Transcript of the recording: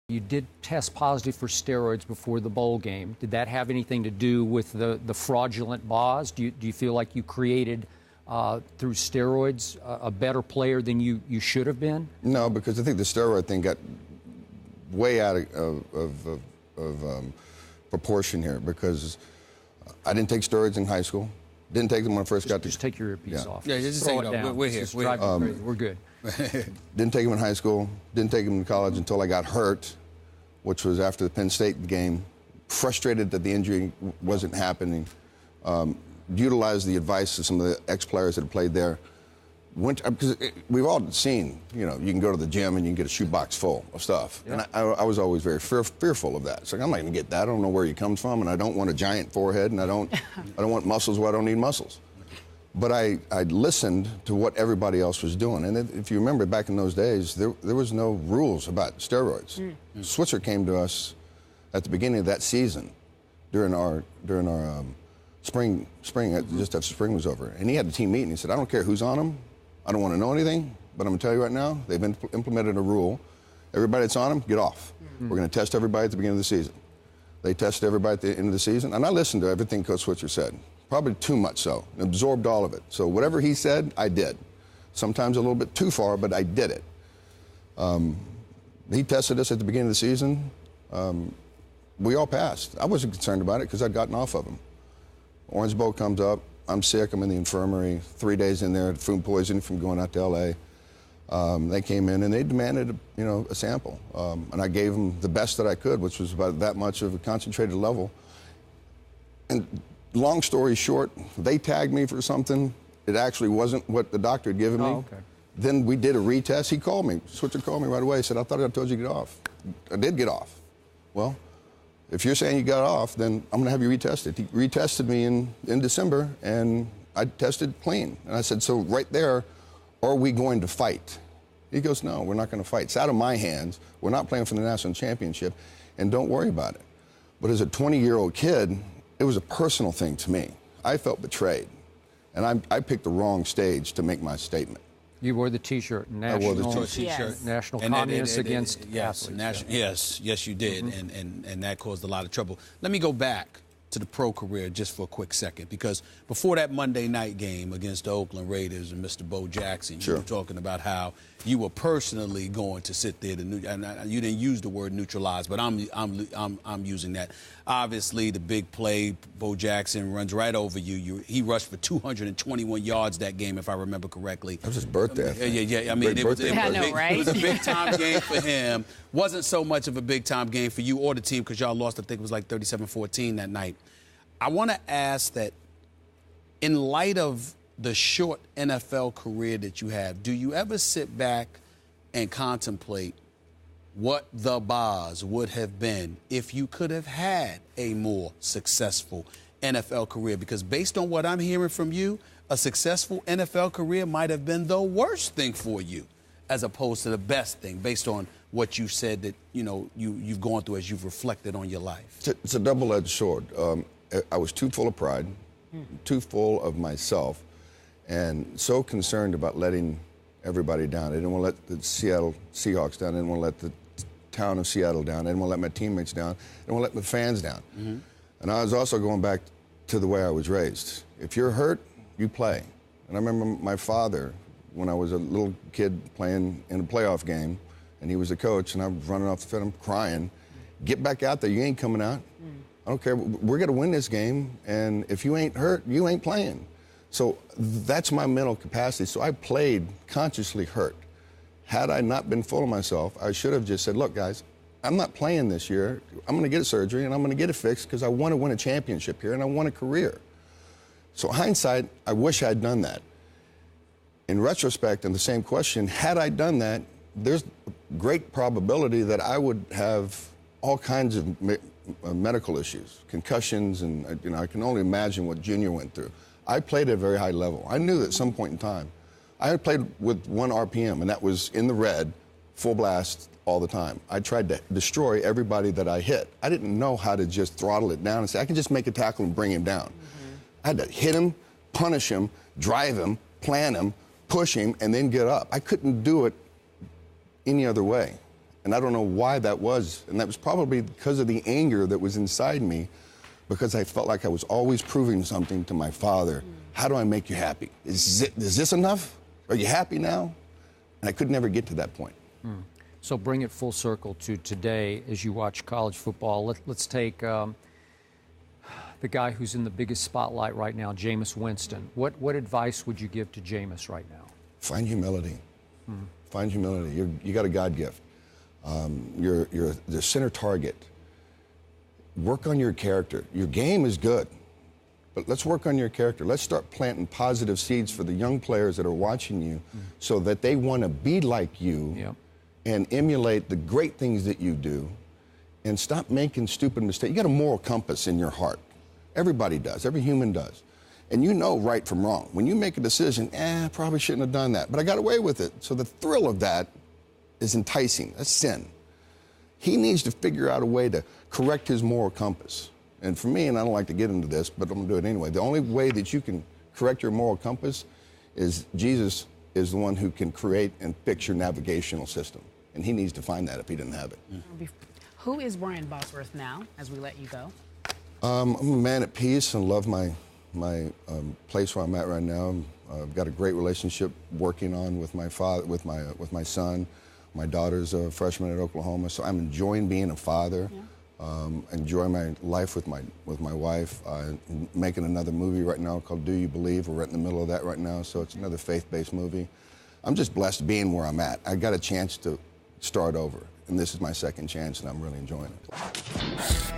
You did test positive for steroids before the bowl game. Did that have anything to do with the fraudulent bars? Do you feel like you created, through steroids, a better player than you should have been? No, because I think the steroid thing got way out of proportion here, because I didn't take steroids in high school. Didn't take them when I first got to... Just take your earpiece off. Yeah, just throw take it it down. off. We're here. We're good. Didn't take them in high school. Didn't take them in college until I got hurt, which was after the Penn State game. Frustrated that the injury wasn't happening. Utilized the advice of some of the ex-players that had played there. Because we've all seen, you can go to the gym and you can get a shoebox full of stuff. Yeah. And I was always very fearful of that. It's like, I'm not going to get that. I don't know where he comes from, and I don't want a giant forehead, and I don't want muscles where I don't need muscles. But I listened to what everybody else was doing. And if you remember back in those days, there was no rules about steroids. Switzer came to us at the beginning of that season during our spring, just after spring was over. And he had a team meeting. He said, I don't care who's on them. I don't want to know anything, but I'm going to tell you right now, they've implemented a rule. Everybody that's on them, get off. We're going to test everybody at the beginning of the season. They tested everybody at the end of the season, and I listened to everything Coach Switzer said, probably too much so, and absorbed all of it. So whatever he said, I did. Sometimes a little bit too far, but I did it. He tested us at the beginning of the season. We all passed. I wasn't concerned about it because I'd gotten off of them. Orange Bowl comes up. I'm sick. I'm in the infirmary. 3 days in there, food poisoning from going out to L.A. They came in and they demanded, a sample, and I gave them the best that I could, which was about that much of a concentrated level. And long story short, they tagged me for something. It actually wasn't what the doctor had given me. Oh, okay. Then we did a retest. He called me. Switzer called me right away. He said, I thought I told you to get off. I did get off. Well, if you're saying you got off, then I'm going to have you retested. He retested me in December, and I tested clean. And I said, so right there, are we going to fight? He goes, no, we're not going to fight. It's out of my hands. We're not playing for the national championship, and don't worry about it. But as a 20-year-old kid, it was a personal thing to me. I felt betrayed, and I picked the wrong stage to make my statement. You wore the T-shirt. I wore the T-shirt. Yes. National Communists Against Athletes. Yes, you did, and that caused a lot of trouble. Let me go back to the pro career just for a quick second, because before that Monday night game against the Oakland Raiders and Mr. Bo Jackson, you were talking about how you were personally going to sit there and you didn't use the word neutralize, but I'm using that. Obviously, the big play, Bo Jackson runs right over you. He rushed for 221 yards that game, if I remember correctly. That was his birthday. Yeah. I mean, it was a big-time game for him. Wasn't so much of a big-time game for you or the team, because y'all lost, I think it was like 37-14 that night. I want to ask that, in light of the short NFL career that you have, do you ever sit back and contemplate what the bars would have been if you could have had a more successful NFL career? Because based on what I'm hearing from you, a successful NFL career might have been the worst thing for you, as opposed to the best thing, based on what you said that, you've gone through as you've reflected on your life. It's a double-edged sword. I was too full of pride, too full of myself, and so concerned about letting everybody down. I didn't want to let the Seattle Seahawks down. I didn't want to let the town of Seattle down. I didn't want to let my teammates down. I didn't want to let the fans down. And I was also going back to the way I was raised. If you're hurt, you play. And I remember my father, when I was a little kid playing in a playoff game, and he was the coach, and I was running off the field, I'm crying. Get back out there. You ain't coming out. I don't care. We're going to win this game, and if you ain't hurt, you ain't playing. So that's my mental capacity. So I played consciously hurt. Had I not been full of myself, I should have just said, look, guys, I'm not playing this year. I'm going to get a surgery, and I'm going to get it fixed because I want to win a championship here, and I want a career. So hindsight, I wish I'd done that. In retrospect, and the same question, had I done that, there's great probability that I would have all kinds of medical issues, concussions, and I can only imagine what Junior went through. I played at a very high level. I knew that at some point in time, I had played with 1 RPM, and that was in the red, full blast all the time. I tried to destroy everybody that I hit. I didn't know how to just throttle it down and say, I can just make a tackle and bring him down. I had to hit him, punish him, drive him, plant him, push him, and then get up. I couldn't do it any other way. And I don't know why that was. And that was probably because of the anger that was inside me, because I felt like I was always proving something to my father. How do I make you happy? Is this enough? Are you happy now? And I could never get to that point. So bring it full circle to today as you watch college football. Let's take the guy who's in the biggest spotlight right now, Jameis Winston. What advice would you give to Jameis right now? Find humility. Find humility. You got a God gift. You're the center target. Work on your character. Your game is good, but let's work on your character. Let's start planting positive seeds for the young players that are watching you so that they want to be like you and emulate the great things that you do, and stop making stupid mistakes. You got a moral compass in your heart. Everybody does. Every human does. And you know right from wrong. When you make a decision, I probably shouldn't have done that, but I got away with it. So the thrill of that is enticing. That's sin. He needs to figure out a way to correct his moral compass. And for me, and I don't like to get into this, but I'm going to do it anyway, the only way that you can correct your moral compass is Jesus is the one who can create and fix your navigational system. And he needs to find that if he didn't have it. Who is Brian Bosworth now, as we let you go? I'm a man at peace and love my place where I'm at right now. I've got a great relationship working on with my father, with my son. My daughter's a freshman at Oklahoma, so I'm enjoying being a father. Enjoying my life with my wife. Making another movie right now called Do You Believe? We're right in the middle of that right now, so it's another faith-based movie. I'm just blessed being where I'm at. I got a chance to start over, and this is my second chance, and I'm really enjoying it.